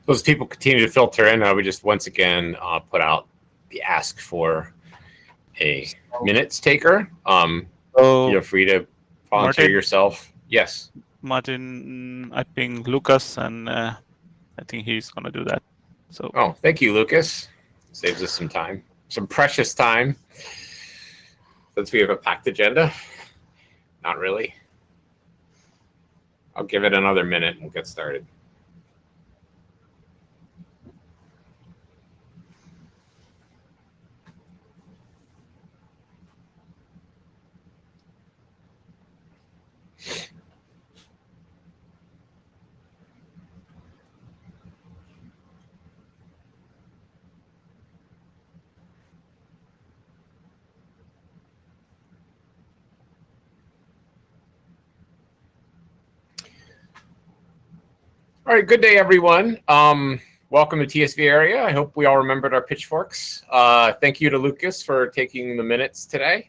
Those people continue to filter in. We just once again put out the ask for a minutes taker. Feel free to volunteer yourself. Yes. Martin, I think Lucas, and I think he's going to do that. So. Oh, thank you, Lucas. Saves us some time, some precious time. Since we have a packed agenda. Not really. I'll give it another minute and we'll get started. All right, good day, everyone. Welcome to TSV area. I hope we all remembered our pitchforks. Thank you to Lucas for taking the minutes today.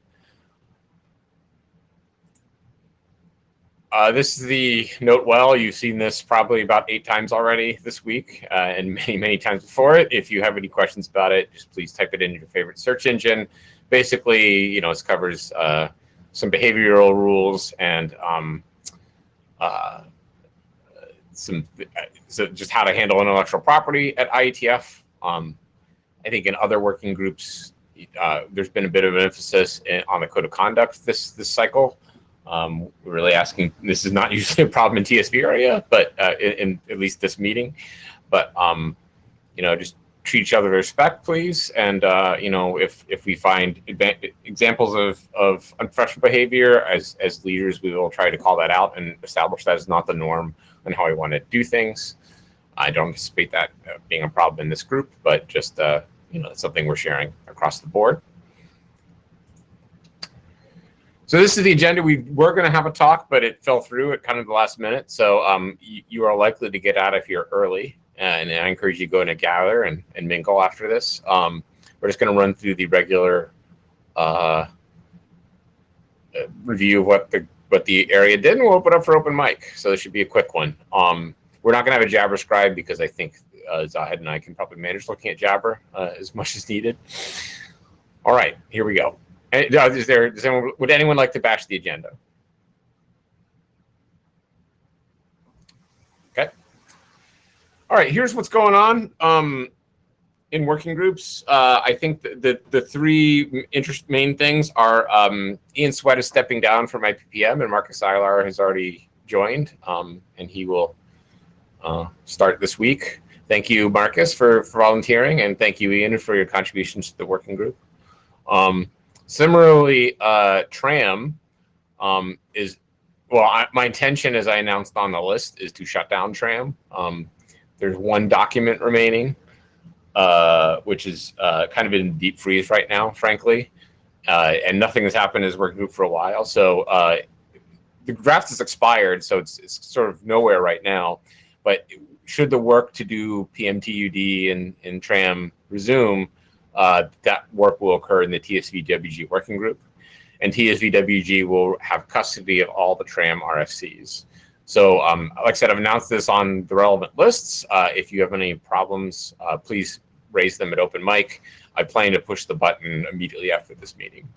This is the note well. You've seen this probably about 8 times already this week and many, many times before it. If you have any questions about it, just please type it in your favorite search engine. Basically, you know, it covers some behavioral rules and so just how to handle intellectual property at IETF. I think in other working groups, there's been a bit of an emphasis on the code of conduct this cycle. We're really asking, this is not usually a problem in TSV area, but in at least this meeting, but you know, just treat each other with respect, please. And you know, if we find examples of unprofessional behavior as leaders, we will try to call that out and establish that is not the norm and how we want to do things. I don't anticipate that being a problem in this group, but just you know, it's something we're sharing across the board. So this is the agenda. We were going to have a talk, but it fell through at kind of the last minute. So you are likely to get out of here early, and I encourage you to go in and gather and mingle after this. We're just going to run through the regular review of what the area did, and we'll open up for open mic. So this should be a quick one. We're not going to have a Jabber scribe because I think Zahid and I can probably manage looking at Jabber as much as needed. All right, here we go. Would anyone like to bash the agenda? Okay. All right, here's what's going on in working groups. I think the 3 main things are Ian Sweat is stepping down from IPPM, and Marcus Eilar has already joined, and he will start this week. Thank you, Marcus, for volunteering, and thank you, Ian, for your contributions to the working group. Similarly, TRAM is, well, my intention, as I announced on the list, is to shut down TRAM. There's 1 document remaining, which is kind of in deep freeze right now, frankly, and nothing has happened as working group for a while. So the draft is expired, so it's sort of nowhere right now. But should the work to do PMTUD and TRAM resume, that work will occur in the TSVWG working group, and TSVWG will have custody of all the TRAM RFCs. So like I said, I've announced this on the relevant lists. If you have any problems, please raise them at open mic. I plan to push the button immediately after this meeting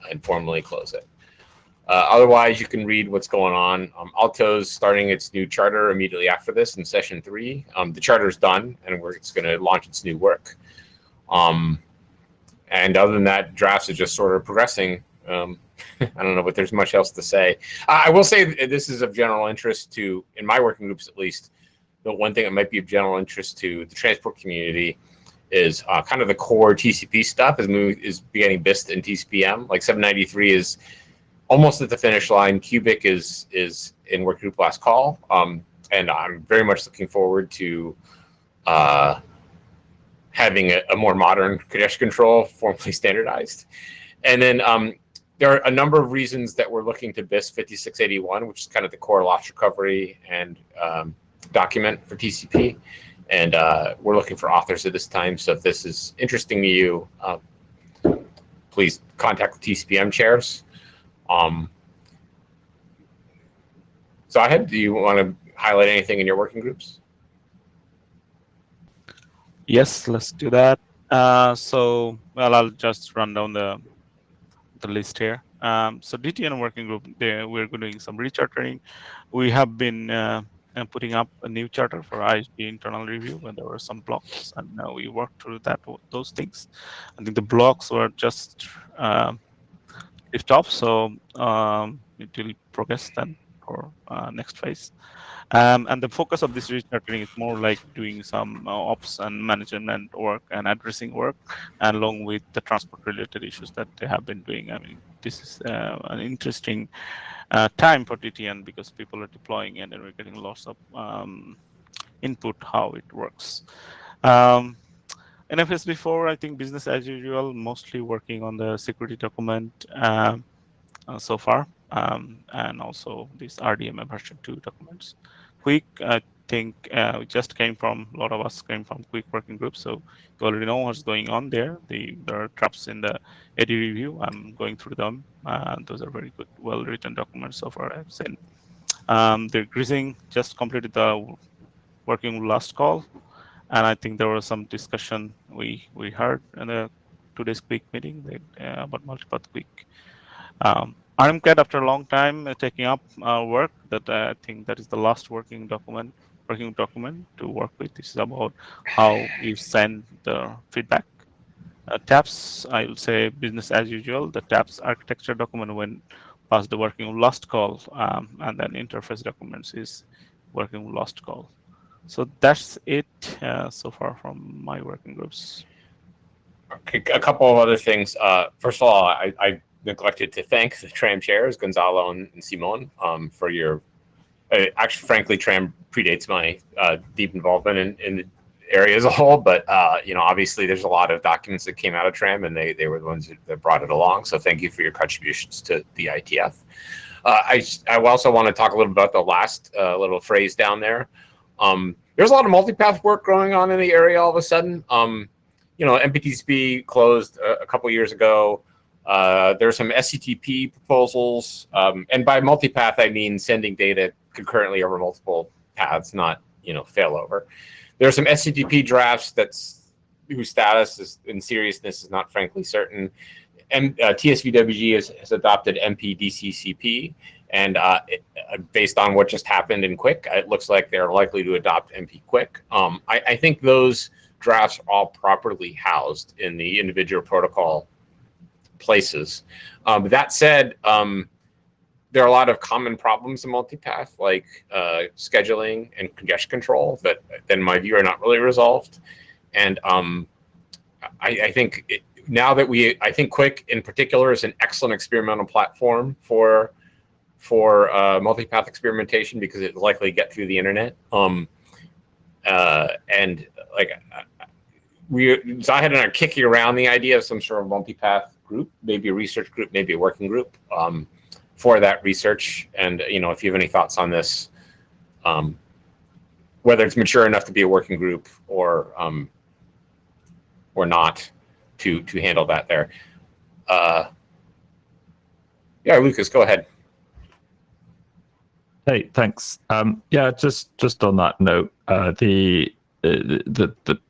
and formally close it. Otherwise, you can read what's going on. Alto's starting its new charter immediately after this in session 3. The charter is done, and it's going to launch its new work. And other than that, drafts are just sort of progressing. I don't know, but there's much else to say. I will say this is of general interest to, in my working groups at least, the one thing that might be of general interest to the transport community is kind of the core TCP stuff is beginning BIST and TCPM. Like 793 is almost at the finish line. Cubic is in working group last call. And I'm very much looking forward to having a more modern congestion control formally standardized. And then there are a number of reasons that we're looking to BIST 5681, which is kind of the core loss recovery and document for TCP. And we're looking for authors at this time. So if this is interesting to you, please contact the TCPM chairs. Zahid, do you want to highlight anything in your working groups? Yes, let's do that. So, well, I'll just run down the list here. So DTN working group, we're doing some rechartering. We have been putting up a new charter for ISG internal review when there were some blocks, and now we worked through those things. I think the blocks were just lift off, so it will progress then for next phase. And the focus of this rechartering is more like doing some ops and management work and addressing work, and along with the transport related issues that they have been doing. I mean, this is an interesting time for TTN because people are deploying and then we're getting lots of input how it works. NFS before, I think business as usual, mostly working on the security document so far, and also these RDMA version 2 documents. Quick, I think we just came from, a lot of us came from Quick working groups, so you already know what's going on there. There are traps in the AD review. I'm going through them. Those are very good, well-written documents so far, I've seen. The greasing just completed the working last call, and I think there was some discussion we heard in the today's Quick meeting about multipath Quick. RMCAT, after a long time taking up work, that I think that is the last working document to work with. This is about how you send the feedback. TAPS, I will say business as usual. The TAPS architecture document went past the working last call, and then interface documents is working last call. So that's it so far from my working groups. Okay, a couple of other things. First of all, I neglected to thank the TRAM chairs, Gonzalo and Simon, for your. Actually, frankly, TRAM predates my deep involvement in the area as a whole, but obviously, there's a lot of documents that came out of TRAM, and they were the ones that brought it along. So, thank you for your contributions to the IETF. I also want to talk a little about the last little phrase down there. There's a lot of multipath work going on in the area all of a sudden. MPTCP closed a couple years ago. There's some SCTP proposals, and by multipath I mean sending data concurrently over multiple paths, not failover. There are some SCTP drafts whose status is in seriousness is not frankly certain. And TSVWG has adopted MPDCCP, and based on what just happened in Quick, it looks like they're likely to adopt MP Quick. I think those drafts are all properly housed in the individual protocol places. That said, there are a lot of common problems in multipath, like scheduling and congestion control, that, in my view, are not really resolved. And I think I think Quick in particular is an excellent experimental platform for multipath experimentation because it's likely to get through the internet. And like Zahid and I are kicking around the idea of some sort of multipath group, maybe a research group, maybe a working group for that research. And if you have any thoughts on this, whether it's mature enough to be a working group or not to handle that there. Yeah, Lucas, go ahead. Hey, thanks. Yeah, just on that note, the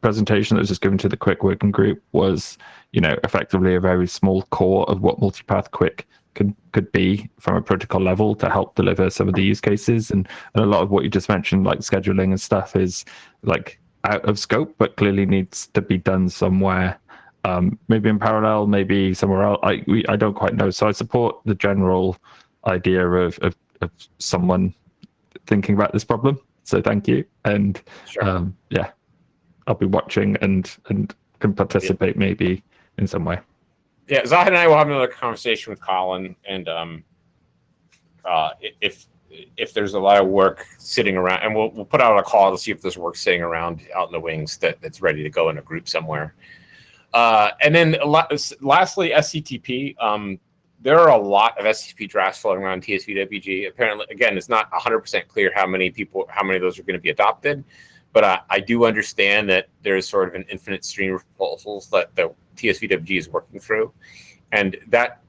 presentation that was just given to the Quick working group was, effectively a very small core of what multipath Quick could be from a protocol level to help deliver some of the use cases, and a lot of what you just mentioned, like scheduling and stuff, is like out of scope, but clearly needs to be done somewhere. Maybe in parallel, maybe somewhere else. I don't quite know. So I support the general idea of someone thinking about this problem. So thank you, and sure. Yeah, I'll be watching and can participate maybe in some way. Yeah, Zahid and I will have another conversation with Colin, and if there's a lot of work sitting around, and we'll put out a call to see if there's work sitting around out in the wings that's ready to go in a group somewhere. And then lastly, SCTP. There are a lot of SCTP drafts floating around TSVWG. Apparently, again, it's not 100% clear how many of those are going to be adopted, but I do understand that there is sort of an infinite stream of proposals that the TSVWG is working through, and that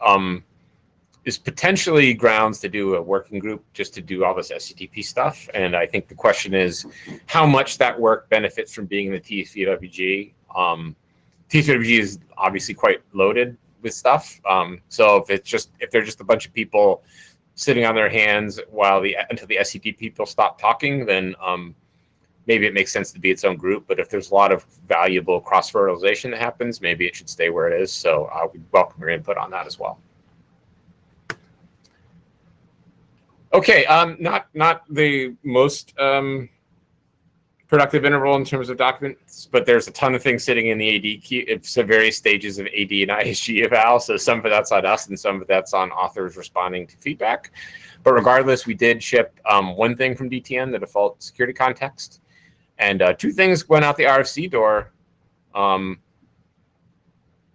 is potentially grounds to do a working group just to do all this SCTP stuff. And I think the question is how much that work benefits from being in the TSVWG. TSVWG is obviously quite loaded with stuff. So if they're just a bunch of people sitting on their hands until the SCTP people stop talking, then maybe it makes sense to be its own group. But if there's a lot of valuable cross-fertilization that happens, maybe it should stay where it is. So I would welcome your input on that as well. Okay, not the most productive interval in terms of documents, but there's a ton of things sitting in the AD queue. It's various stages of AD and ISG eval. So some of that's on us and some of that's on authors responding to feedback. But regardless, we did ship one thing from DTN, the default security context, and 2 things went out the RFC door.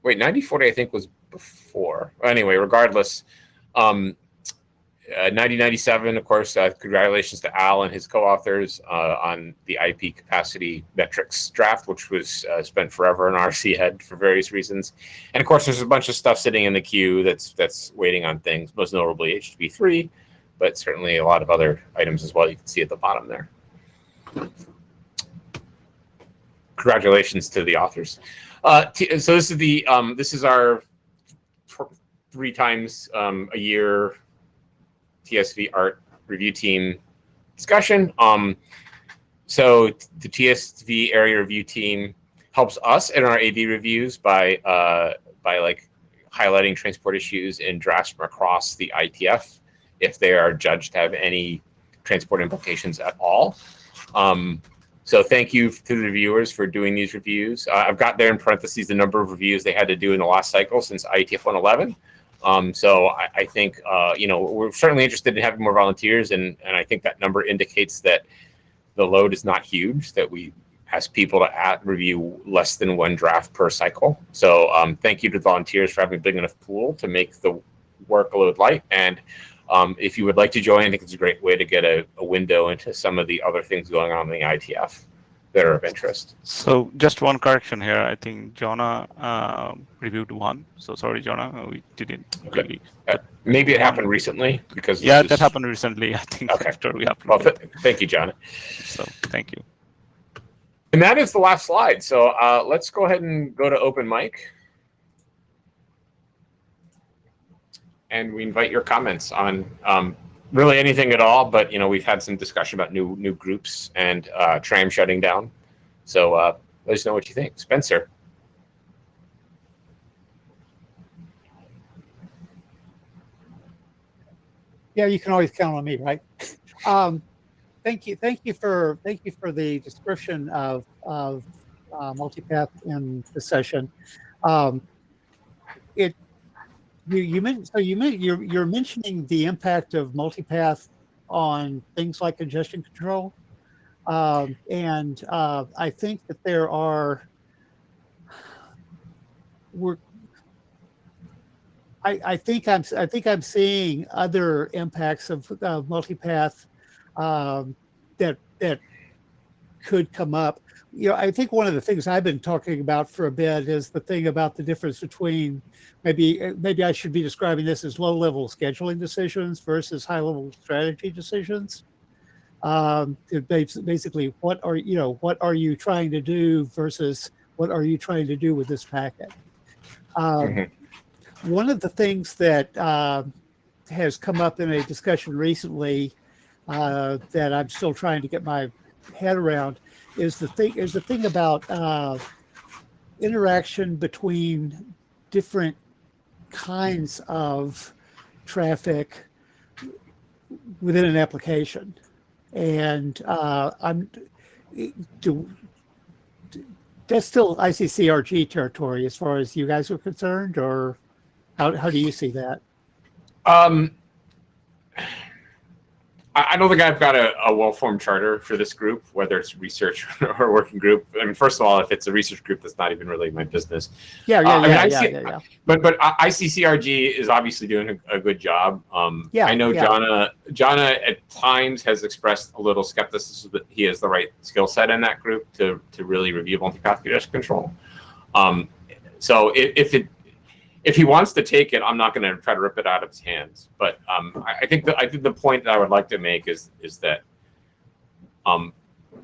Wait, 9040 I think was before. Anyway, regardless, 9097, of course, congratulations to Al and his co-authors on the IP capacity metrics draft, which was spent forever in RFC head for various reasons. And of course, there's a bunch of stuff sitting in the queue that's waiting on things, most notably HTTP3, but certainly a lot of other items as well. You can see at the bottom there. Congratulations to the authors. So this is our 3 times a year TSV art review team discussion. So the TSV area review team helps us in our AD reviews by like highlighting transport issues in drafts from across the IETF if they are judged to have any transport implications at all. So thank you to the reviewers for doing these reviews. I've got there in parentheses the number of reviews they had to do in the last cycle since IETF 111. So I think, we're certainly interested in having more volunteers, and I think that number indicates that the load is not huge, that we ask people to review less than 1 draft per cycle. So thank you to volunteers for having a big enough pool to make the workload light. And if you would like to join, I think it's a great way to get a window into some of the other things going on in the IETF that are of interest. So just one correction here. I think Jonah reviewed 1. So sorry, Jonah, we didn't really. Maybe it happened recently because that happened recently. I think after we uploaded. Well, thank you, Jonah. So thank you. And that is the last slide. So let's go ahead and go to open mic. And we invite your comments on really anything at all, but we've had some discussion about new groups and tram shutting down. So let us know what you think. Spencer. Yeah, you can always count on me, right? Thank you for the description of multipath in the session. You're mentioning the impact of multipath on things like congestion control, and I think that there are. I think I'm seeing other impacts of multipath that could come up. I think one of the things I've been talking about for a bit is the thing about the difference between maybe I should be describing this as low-level scheduling decisions versus high-level strategy decisions. Basically, what are you trying to do versus what are you trying to do with this packet? One of the things that has come up in a discussion recently that I'm still trying to get my head around is the thing about interaction between different kinds of traffic within an application, and that's still ICCRG territory as far as you guys are concerned, or how do you see that? I don't think I've got a well-formed charter for this group, whether it's research or working group. I mean, first of all, if it's a research group, that's not even really my business. Yeah. But ICCRG is obviously doing a good job. I know Jana at times has expressed a little skepticism that he has the right skill set in that group to really review multipath congestion control. So if if he wants to take it, I'm not going to try to rip it out of his hands. But I think the point that I would like to make is that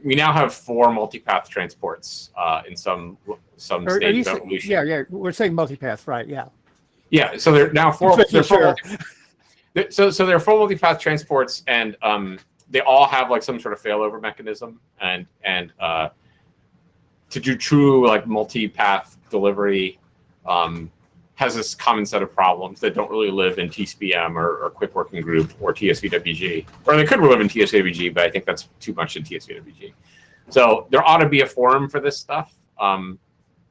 we now have 4 multipath transports in some stage of evolution. Yeah, we're saying multipath, right? Yeah. Yeah, so they're now 4. They're Sure. so they're 4 multipath transports, and they all have like some sort of failover mechanism, and to do true like multipath delivery has this common set of problems that don't really live in TCPM or Quick Working Group or TSVWG, or they could live in TSVWG, but I think that's too much in TSVWG. So there ought to be a forum for this stuff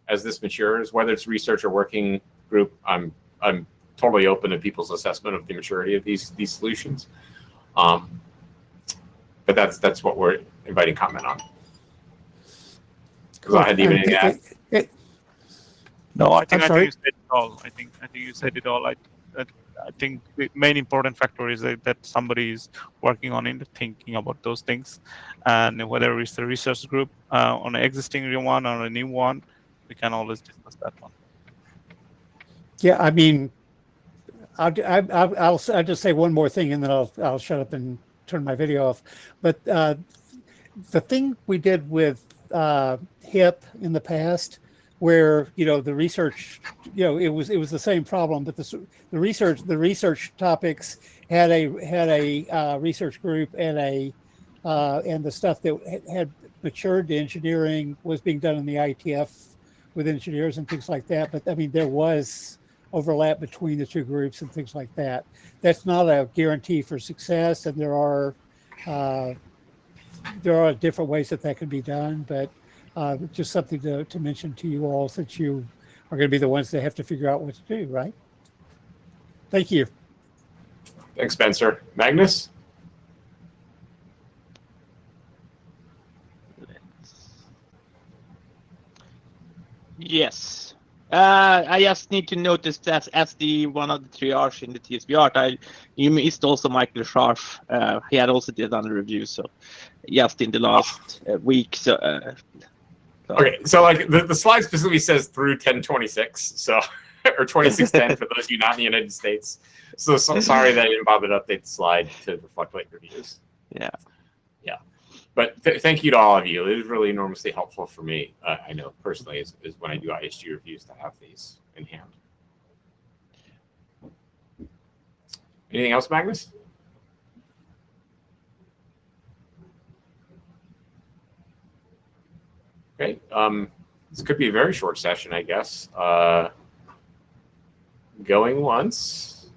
as this matures, whether it's research or working group. I'm totally open to people's assessment of the maturity of these solutions. But that's what we're inviting comment on. Cool. I had even No, I think sorry? you said it all. I think you said it all. I think the main important factor is that somebody is working on it, thinking about those things, and whether it's the research group on an existing one or a new one, we can always discuss that one. Yeah, I mean, I'll just say one more thing, and then I'll shut up and turn my video off. But the thing we did with HIP in the past, where the research, it was the same problem, but the research topics had a research group, and the stuff that had matured to engineering was being done in the IETF with engineers and things like that. But I mean, there was overlap between the two groups and things like that. That's not a guarantee for success, and there are different ways that can be done, but just something to mention to you all, since you are going to be the ones that have to figure out what to do, right? Thank you. Thanks, Spencer. Magnus? Yes. I just need to notice that as the one of the triage in the TSB art, you missed also Michael Scharf. He had also done a review, so just in the last week. So Okay, so like the slide specifically says through 1026, so or 2610 for those of you not in the United States. So sorry that I didn't bother to update the slide to reflect late reviews. yeah. But thank you to all of you. It is really enormously helpful for me. I know personally is when I do ISG reviews to have these in hand. Anything else, Magnus? Okay. This could be a very short session, I guess. Going once,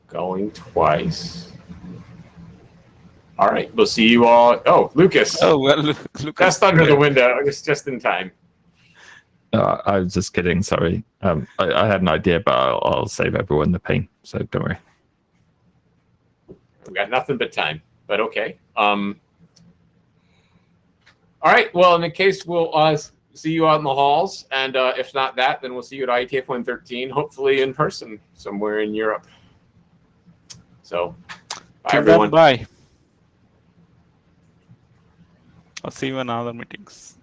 going twice. All right, we'll see you all. Oh, Lucas. Oh well, look. Just under the window, just in time. I was just kidding. Sorry. I had an idea, but I'll save everyone the pain. So don't worry. We got nothing but time, but okay. All right. Well, in the case, we'll see you out in the halls, and if not that, then we'll see you at IETF 113, hopefully in person somewhere in Europe. So, bye everyone. Bye. I'll see you in other meetings.